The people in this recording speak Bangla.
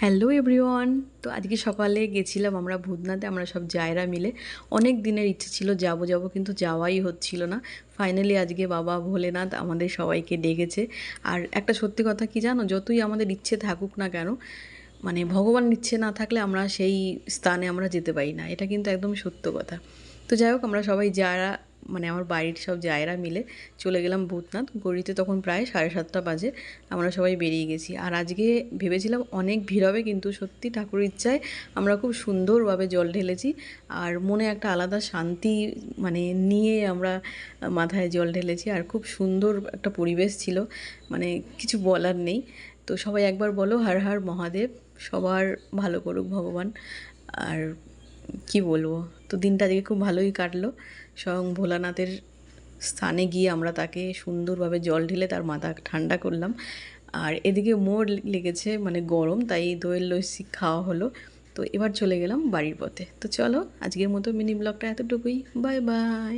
Hello everyone. তো আজকে সকালে গেছিলাম আমরা ভূতনাথে, আমরা সব জায়রা মিলে। অনেক দিনের ইচ্ছে ছিল যাব যাব, কিন্তু যাওয়াই হচ্ছিল না। ফাইনালি আজকে বাবা ভোলেনাথ আমাদের সবাইকে ডেকেছে। আর একটা সত্যি কথা কি জানো, যতই আমাদের ইচ্ছে থাকুক না কেন, মানে ভগবান ইচ্ছে না থাকলে আমরা সেই স্থানে আমরা যেতে পারি না, এটা কিন্তু একদম সত্য কথা। তো যাই হোক, আমরা সবাই যারা মানে আমার বাড়ির সব জায়রা মিলে চলে গেলাম ভূতনাথ। গড়িতে তখন প্রায় 7:30 বাজে। আমরা সবাই বেরিয়ে গেছি। আর আজকে ভেবেছিলাম অনেক ভিড় হবে, কিন্তু সত্যি ঠাকুরের ইচ্ছায় আমরা খুব সুন্দরভাবে জল ঢেলেছি। আর মনে একটা আলাদা শান্তি মানে নিয়ে আমরা মাথায় জল ঢেলেছি। আর খুব সুন্দর একটা পরিবেশ ছিল, মানে কিছু বলার নেই। তো সবাই একবার বলো হর হর মহাদেব। সবার ভালো করুক ভগবান। আর কি বলবো, তো দিনটা আজকে খুব ভালোই কাটলো। স্বয়ং ভোলানাথের স্থানে গিয়ে আমরা তাকে সুন্দরভাবে জল ঢেলে তার মাথা ঠান্ডা করলাম। আর এদিকে মোর লেগেছে, মানে গরম, তাই দইয়ের লস্যি খাওয়া হলো। তো এবার চলে গেলাম বাড়ির পথে। তো চলো, আজকের মতো মিনি ব্লগটা এতটুকুই। Bye bye.